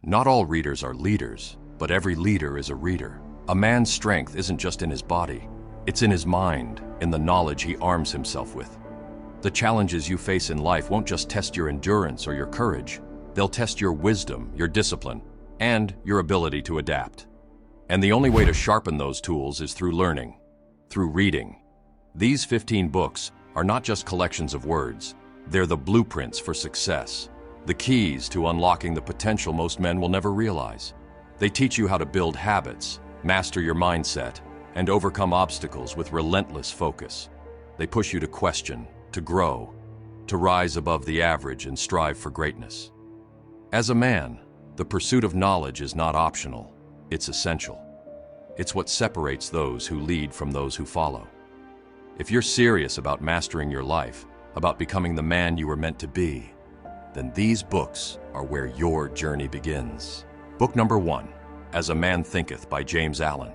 Not all readers are leaders, but every leader is a reader. A man's strength isn't just in his body, it's in his mind, in the knowledge he arms himself with. The challenges you face in life won't just test your endurance or your courage, they'll test your wisdom, your discipline, and your ability to adapt. And the only way to sharpen those tools is through learning, through reading. These 15 books are not just collections of words, they're the blueprints for success, the keys to unlocking the potential most men will never realize. They teach you how to build habits, master your mindset, and overcome obstacles with relentless focus. They push you to question, to grow, to rise above the average and strive for greatness. As a man, the pursuit of knowledge is not optional, it's essential. It's what separates those who lead from those who follow. If you're serious about mastering your life, about becoming the man you were meant to be, then these books are where your journey begins. Book number 1, As a Man Thinketh by James Allen.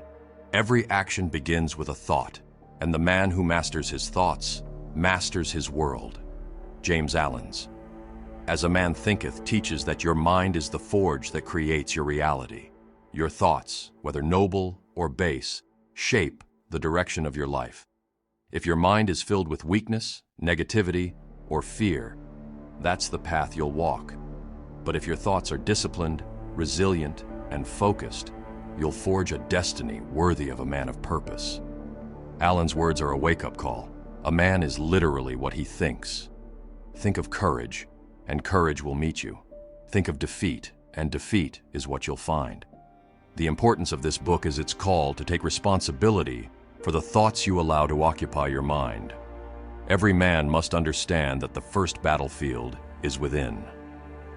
Every action begins with a thought, and the man who masters his thoughts masters his world. James Allen's As a Man Thinketh teaches that your mind is the forge that creates your reality. Your thoughts, whether noble or base, shape the direction of your life. If your mind is filled with weakness, negativity, or fear, that's the path you'll walk. But if your thoughts are disciplined, resilient, and focused, you'll forge a destiny worthy of a man of purpose. Allen's words are a wake-up call. A man is literally what he thinks. Think of courage, and courage will meet you. Think of defeat, and defeat is what you'll find. The importance of this book is its call to take responsibility for the thoughts you allow to occupy your mind. Every man must understand that the first battlefield is within.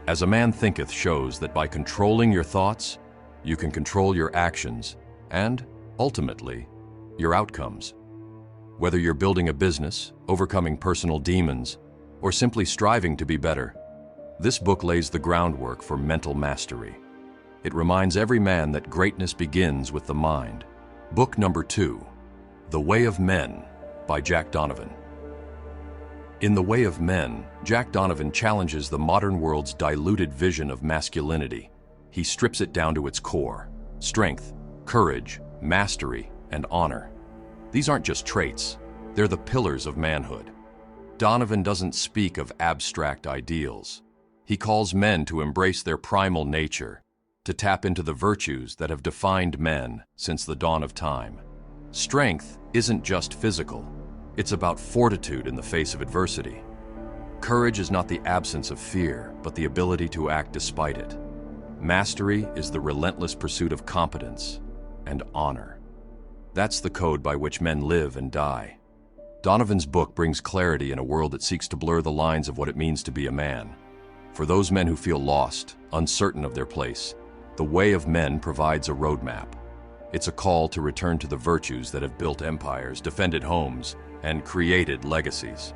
As a Man Thinketh shows that by controlling your thoughts, you can control your actions and, ultimately, your outcomes. Whether you're building a business, overcoming personal demons, or simply striving to be better, this book lays the groundwork for mental mastery. It reminds every man that greatness begins with the mind. Book number 2, The Way of Men by Jack Donovan. In The Way of Men, Jack Donovan challenges the modern world's diluted vision of masculinity. He strips it down to its core: strength, courage, mastery, and honor. These aren't just traits, they're the pillars of manhood. Donovan doesn't speak of abstract ideals. He calls men to embrace their primal nature, to tap into the virtues that have defined men since the dawn of time. Strength isn't just physical. It's about fortitude in the face of adversity. Courage is not the absence of fear, but the ability to act despite it. Mastery is the relentless pursuit of competence and honor. That's the code by which men live and die. Donovan's book brings clarity in a world that seeks to blur the lines of what it means to be a man. For those men who feel lost, uncertain of their place, The Way of Men provides a roadmap. It's a call to return to the virtues that have built empires, defended homes, and created legacies.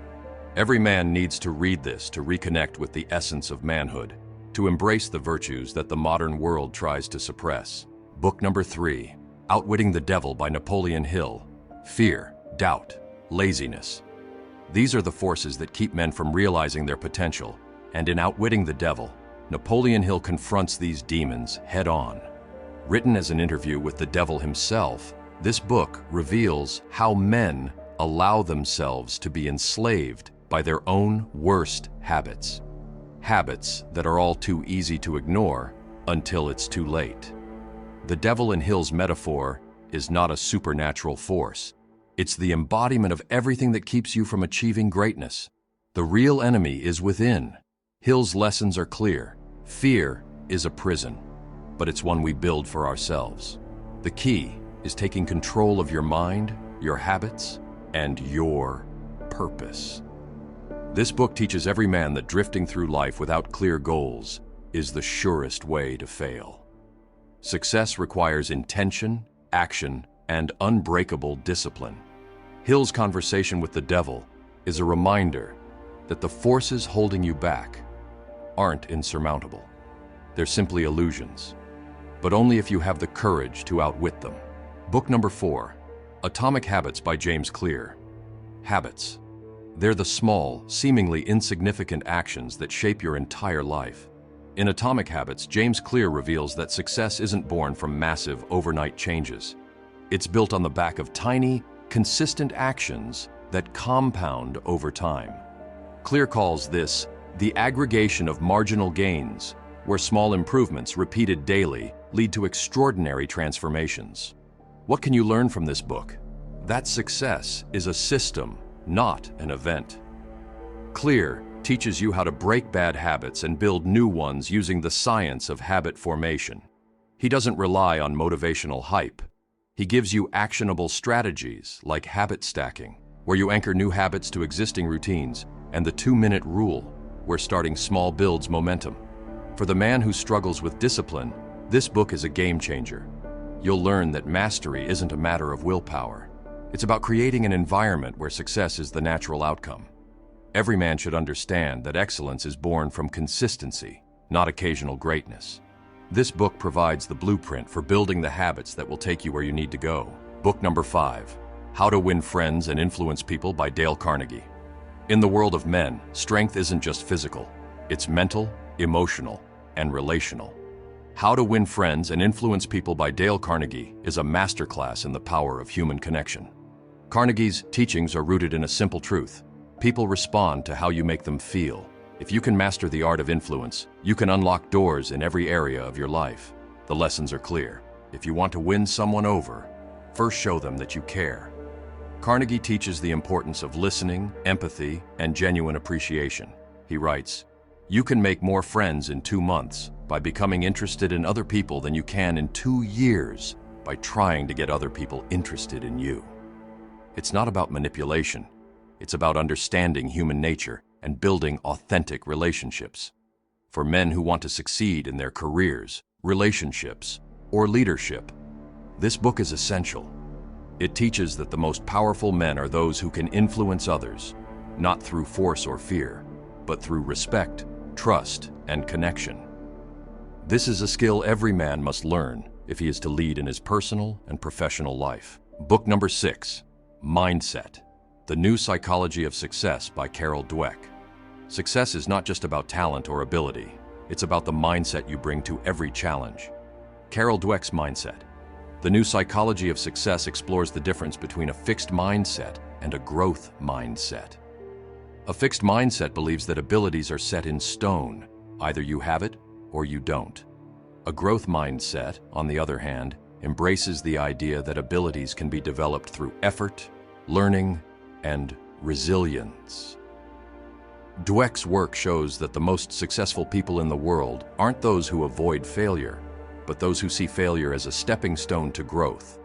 Every man needs to read this to reconnect with the essence of manhood, to embrace the virtues that the modern world tries to suppress. Book number 3, Outwitting the Devil by Napoleon Hill. Fear, doubt, laziness. These are the forces that keep men from realizing their potential, and in Outwitting the Devil, Napoleon Hill confronts these demons head-on. Written as an interview with the devil himself, this book reveals how men allow themselves to be enslaved by their own worst habits. Habits that are all too easy to ignore until it's too late. The devil in Hill's metaphor is not a supernatural force. It's the embodiment of everything that keeps you from achieving greatness. The real enemy is within. Hill's lessons are clear. Fear is a prison, but it's one we build for ourselves. The key is taking control of your mind, your habits, and your purpose. This book teaches every man that drifting through life without clear goals is the surest way to fail. Success requires intention, action, and unbreakable discipline. Hill's conversation with the devil is a reminder that the forces holding you back aren't insurmountable. They're simply illusions, but only if you have the courage to outwit them. Book number 4, Atomic Habits by James Clear. Habits. They're the small, seemingly insignificant actions that shape your entire life. In Atomic Habits, James Clear reveals that success isn't born from massive, overnight changes. It's built on the back of tiny, consistent actions that compound over time. Clear calls this the aggregation of marginal gains, where small improvements repeated daily lead to extraordinary transformations. What can you learn from this book? That success is a system, not an event. Clear teaches you how to break bad habits and build new ones using the science of habit formation. He doesn't rely on motivational hype. He gives you actionable strategies like habit stacking, where you anchor new habits to existing routines, and the 2-minute rule, where starting small builds momentum. For the man who struggles with discipline, this book is a game changer. You'll learn that mastery isn't a matter of willpower. It's about creating an environment where success is the natural outcome. Every man should understand that excellence is born from consistency, not occasional greatness. This book provides the blueprint for building the habits that will take you where you need to go. Book number 5, How to Win Friends and Influence People by Dale Carnegie. In the world of men, strength isn't just physical. It's mental, emotional, and relational. How to Win Friends and Influence People by Dale Carnegie is a masterclass in the power of human connection. Carnegie's teachings are rooted in a simple truth. People respond to how you make them feel. If you can master the art of influence, you can unlock doors in every area of your life. The lessons are clear. If you want to win someone over, first show them that you care. Carnegie teaches the importance of listening, empathy, and genuine appreciation. He writes, "You can make more friends in 2 months by becoming interested in other people than you can in 2 years by trying to get other people interested in you." It's not about manipulation. It's about understanding human nature and building authentic relationships. For men who want to succeed in their careers, relationships, or leadership, this book is essential. It teaches that the most powerful men are those who can influence others, not through force or fear, but through respect, trust, and connection. This is a skill every man must learn if he is to lead in his personal and professional life. Book number 6, Mindset: The New Psychology of Success by Carol Dweck. Success is not just about talent or ability. It's about the mindset you bring to every challenge. Carol Dweck's Mindset: The New Psychology of Success explores the difference between a fixed mindset and a growth mindset. A fixed mindset believes that abilities are set in stone. Either you have it or you don't. A growth mindset, on the other hand, embraces the idea that abilities can be developed through effort, learning, and resilience. Dweck's work shows that the most successful people in the world aren't those who avoid failure, but those who see failure as a stepping stone to growth.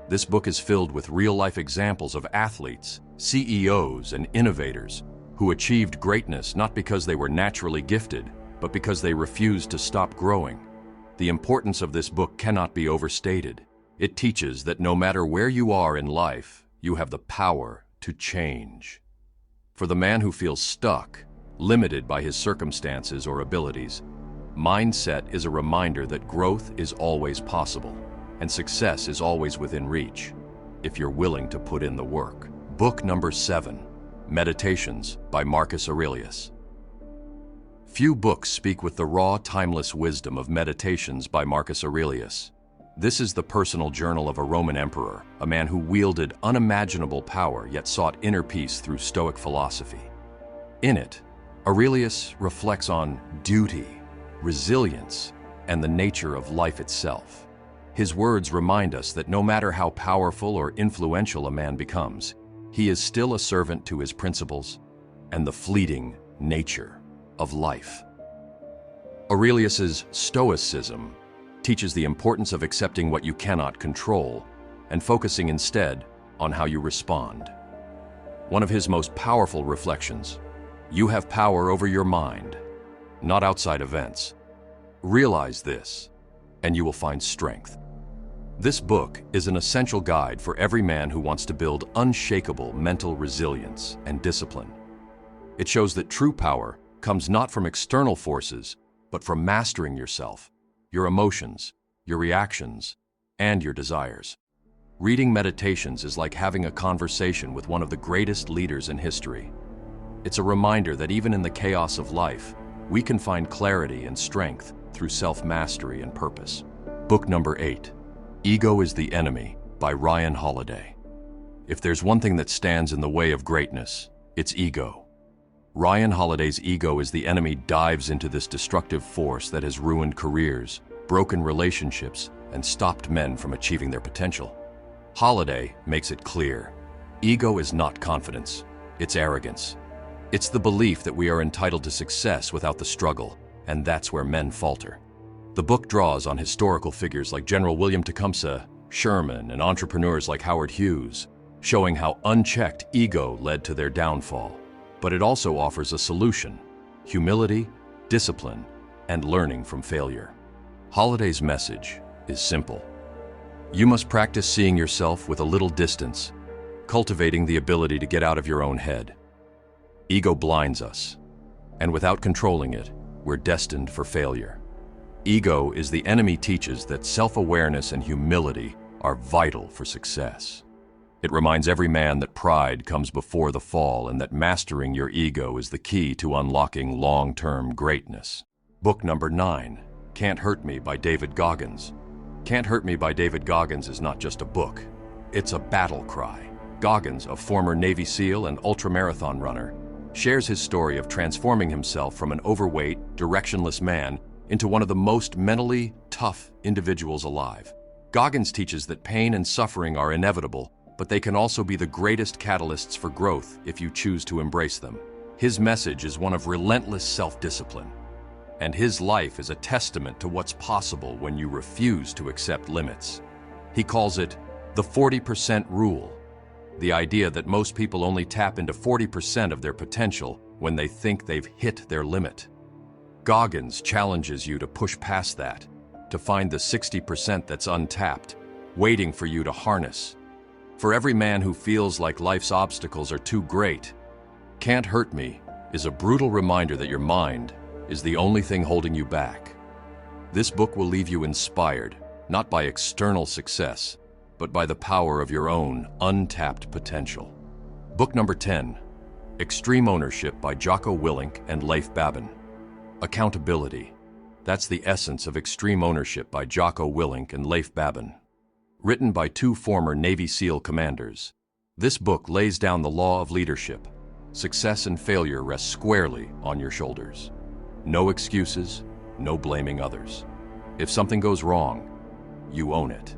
This book is filled with real-life examples of athletes, CEOs, and innovators who achieved greatness not because they were naturally gifted, but because they refused to stop growing. The importance of this book cannot be overstated. It teaches that no matter where you are in life, you have the power to change. For the man who feels stuck, limited by his circumstances or abilities, mindset is a reminder that growth is always possible and success is always within reach, if you're willing to put in the work. Book number 7, Meditations by Marcus Aurelius. Few books speak with the raw, timeless wisdom of Meditations by Marcus Aurelius. This is the personal journal of a Roman emperor, a man who wielded unimaginable power yet sought inner peace through Stoic philosophy. In it, Aurelius reflects on duty, resilience, and the nature of life itself. His words remind us that no matter how powerful or influential a man becomes, he is still a servant to his principles and the fleeting nature of life. Aurelius's Stoicism teaches the importance of accepting what you cannot control and focusing instead on how you respond. One of his most powerful reflections: you have power over your mind, not outside events. Realize this, and you will find strength. This book is an essential guide for every man who wants to build unshakable mental resilience and discipline. It shows that true power comes not from external forces, but from mastering yourself, your emotions, your reactions, and your desires. Reading Meditations is like having a conversation with one of the greatest leaders in history. It's a reminder that even in the chaos of life, we can find clarity and strength through self-mastery and purpose. Book number 8, Ego is the Enemy by Ryan Holiday. If there's one thing that stands in the way of greatness, it's ego. Ryan Holiday's Ego is the Enemy dives into this destructive force that has ruined careers, broken relationships, and stopped men from achieving their potential. Holiday makes it clear. Ego is not confidence, it's arrogance. It's the belief that we are entitled to success without the struggle, and that's where men falter. The book draws on historical figures like General William Tecumseh, Sherman, and entrepreneurs like Howard Hughes, showing how unchecked ego led to their downfall. But it also offers a solution: humility, discipline, and learning from failure. Holiday's message is simple. You must practice seeing yourself with a little distance, cultivating the ability to get out of your own head. Ego blinds us, and without controlling it, we're destined for failure. Ego is the Enemy teaches that self-awareness and humility are vital for success. It reminds every man that pride comes before the fall and that mastering your ego is the key to unlocking long-term greatness. Book number 9, Cant Hurt Me by David Goggins. Cant Hurt Me by David Goggins is not just a book, it's a battle cry. Goggins, a former Navy SEAL and ultramarathon runner, shares his story of transforming himself from an overweight, directionless man into one of the most mentally tough individuals alive. Goggins teaches that pain and suffering are inevitable, but they can also be the greatest catalysts for growth if you choose to embrace them. His message is one of relentless self-discipline, and his life is a testament to what's possible when you refuse to accept limits. He calls it the 40% rule, the idea that most people only tap into 40% of their potential when they think they've hit their limit. Goggins challenges you to push past that, to find the 60% that's untapped, waiting for you to harness. For every man who feels like life's obstacles are too great, Cant Hurt Me is a brutal reminder that your mind is the only thing holding you back. This book will leave you inspired, not by external success, but by the power of your own untapped potential. Book number 10, Extreme Ownership by Jocko Willink and Leif Babin. Accountability. That's the essence of Extreme Ownership by Jocko Willink and Leif Babin. Written by two former Navy SEAL commanders, this book lays down the law of leadership. Success and failure rest squarely on your shoulders. No excuses, no blaming others. If something goes wrong, you own it.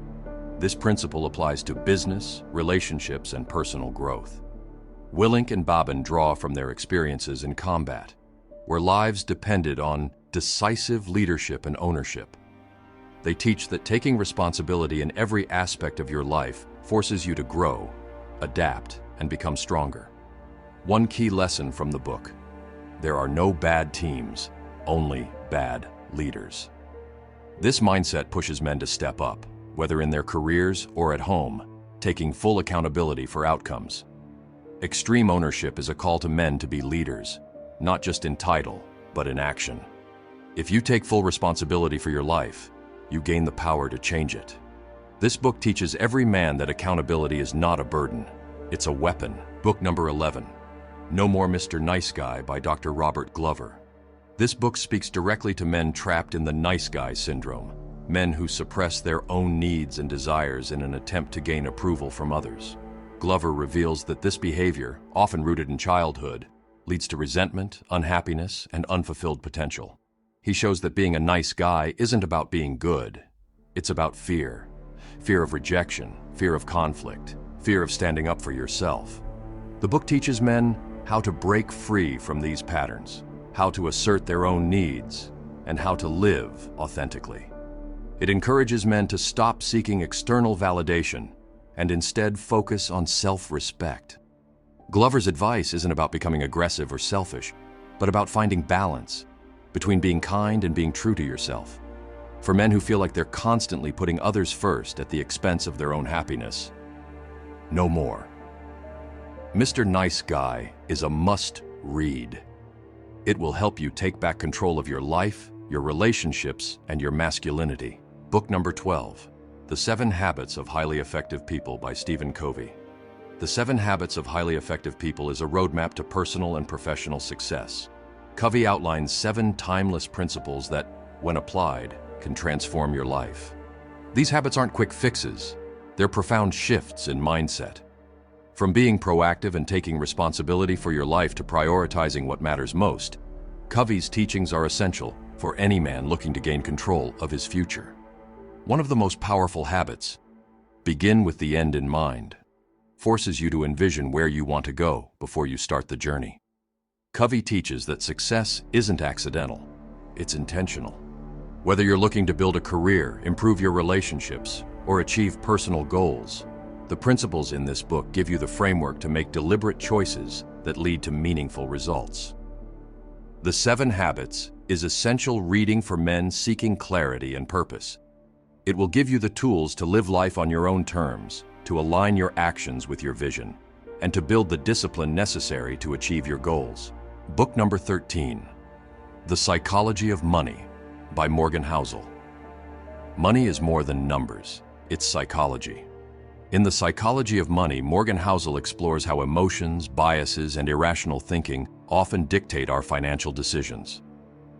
This principle applies to business, relationships, and personal growth. Willink and Babin draw from their experiences in combat, where lives depended on decisive leadership and ownership. They teach that taking responsibility in every aspect of your life forces you to grow, adapt, and become stronger. One key lesson from the book: there are no bad teams, only bad leaders. This mindset pushes men to step up, whether in their careers or at home, taking full accountability for outcomes. Extreme Ownership is a call to men to be leaders, not just in title, but in action. If you take full responsibility for your life, you gain the power to change it. This book teaches every man that accountability is not a burden, it's a weapon. Book number 11, No More Mr. Nice Guy by Dr. Robert Glover. This book speaks directly to men trapped in the nice guy syndrome, men who suppress their own needs and desires in an attempt to gain approval from others. Glover reveals that this behavior, often rooted in childhood, leads to resentment, unhappiness, and unfulfilled potential. He shows that being a nice guy isn't about being good. It's about fear. Fear of rejection, fear of conflict, fear of standing up for yourself. The book teaches men how to break free from these patterns, how to assert their own needs, and how to live authentically. It encourages men to stop seeking external validation and instead focus on self-respect. Glover's advice isn't about becoming aggressive or selfish, but about finding balance between being kind and being true to yourself. For men who feel like they're constantly putting others first at the expense of their own happiness, no more. Mr. Nice Guy is a must-read. It will help you take back control of your life, your relationships, and your masculinity. Book number 12, The 7 Habits of Highly Effective People by Stephen Covey. The 7 Habits of Highly Effective People is a roadmap to personal and professional success. Covey outlines 7 timeless principles that, when applied, can transform your life. These habits aren't quick fixes. They're profound shifts in mindset. From being proactive and taking responsibility for your life to prioritizing what matters most, Covey's teachings are essential for any man looking to gain control of his future. One of the most powerful habits, begin with the end in mind, forces you to envision where you want to go before you start the journey. Covey teaches that success isn't accidental, it's intentional. Whether you're looking to build a career, improve your relationships, or achieve personal goals, the principles in this book give you the framework to make deliberate choices that lead to meaningful results. The 7 Habits is essential reading for men seeking clarity and purpose. It will give you the tools to live life on your own terms, to align your actions with your vision, and to build the discipline necessary to achieve your goals. Book number 13, The Psychology of Money by Morgan Housel. Money is more than numbers, it's psychology. In The Psychology of Money, Morgan Housel explores how emotions, biases, and irrational thinking often dictate our financial decisions.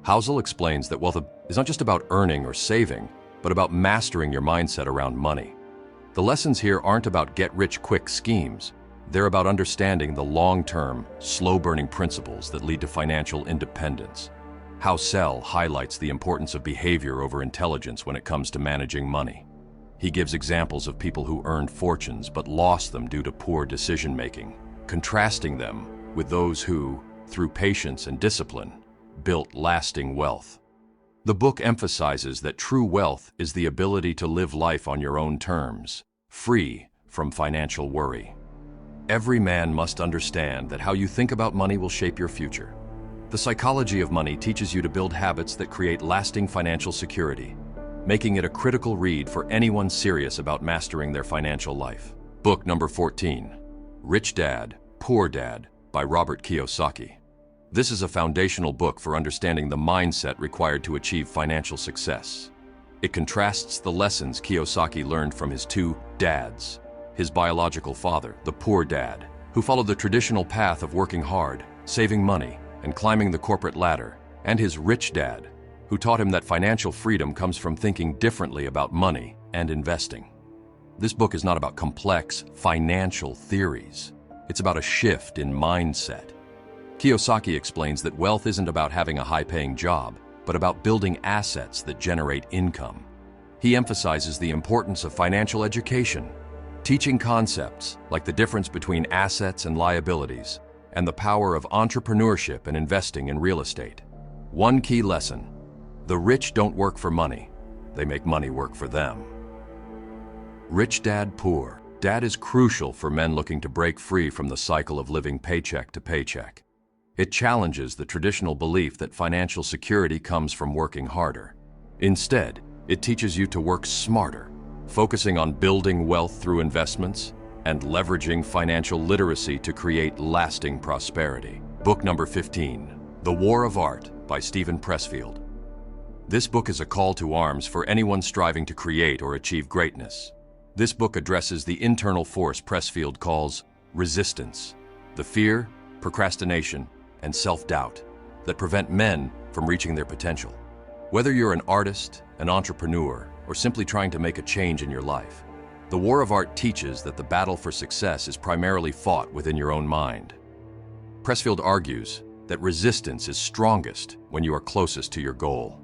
Housel explains that wealth is not just about earning or saving, but about mastering your mindset around money. The lessons here aren't about get-rich-quick schemes. They're about understanding the long-term, slow-burning principles that lead to financial independence. Housel highlights the importance of behavior over intelligence when it comes to managing money. He gives examples of people who earned fortunes but lost them due to poor decision-making, contrasting them with those who, through patience and discipline, built lasting wealth. The book emphasizes that true wealth is the ability to live life on your own terms, free from financial worry. Every man must understand that how you think about money will shape your future. The Psychology of Money teaches you to build habits that create lasting financial security, making it a critical read for anyone serious about mastering their financial life. Book number 14, Rich Dad, Poor Dad by Robert Kiyosaki. This is a foundational book for understanding the mindset required to achieve financial success. It contrasts the lessons Kiyosaki learned from his 2 dads, his biological father, the poor dad, who followed the traditional path of working hard, saving money, and climbing the corporate ladder, and his rich dad, who taught him that financial freedom comes from thinking differently about money and investing. This book is not about complex financial theories. It's about a shift in mindset. Kiyosaki explains that wealth isn't about having a high-paying job, but about building assets that generate income. He emphasizes the importance of financial education, teaching concepts like the difference between assets and liabilities, and the power of entrepreneurship and investing in real estate. One key lesson: the rich don't work for money, they make money work for them. Rich Dad, Poor Dad is crucial for men looking to break free from the cycle of living paycheck to paycheck. It challenges the traditional belief that financial security comes from working harder. Instead, it teaches you to work smarter, focusing on building wealth through investments and leveraging financial literacy to create lasting prosperity. Book number 15, The War of Art by Steven Pressfield. This book is a call to arms for anyone striving to create or achieve greatness. This book addresses the internal force Pressfield calls resistance, the fear, procrastination, and self-doubt that prevent men from reaching their potential. Whether you're an artist, an entrepreneur, or simply trying to make a change in your life, The War of Art teaches that the battle for success is primarily fought within your own mind. Pressfield argues that resistance is strongest when you are closest to your goal.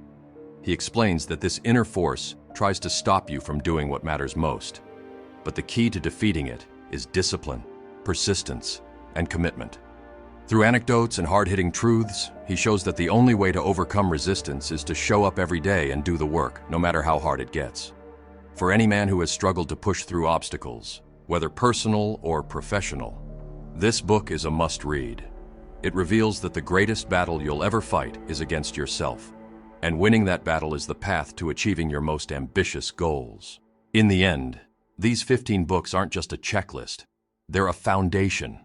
He explains that this inner force tries to stop you from doing what matters most, but the key to defeating it is discipline, persistence, and commitment. Through anecdotes and hard-hitting truths, he shows that the only way to overcome resistance is to show up every day and do the work, no matter how hard it gets. For any man who has struggled to push through obstacles, whether personal or professional, this book is a must-read. It reveals that the greatest battle you'll ever fight is against yourself, and winning that battle is the path to achieving your most ambitious goals. In the end, these 15 books aren't just a checklist, they're a foundation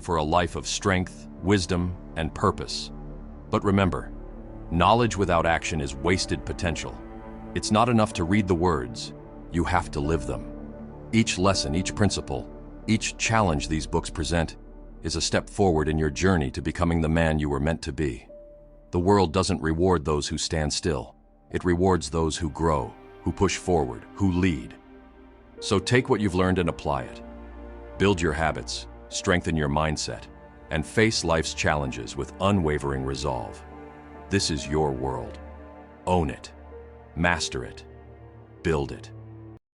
for a life of strength, wisdom, and purpose. But remember, knowledge without action is wasted potential. It's not enough to read the words, you have to live them. Each lesson, each principle, each challenge these books present is a step forward in your journey to becoming the man you were meant to be. The world doesn't reward those who stand still. It rewards those who grow, who push forward, who lead. So take what you've learned and apply it. Build your habits, strengthen your mindset, and face life's challenges with unwavering resolve. This is your world. Own it. Master it. Build it.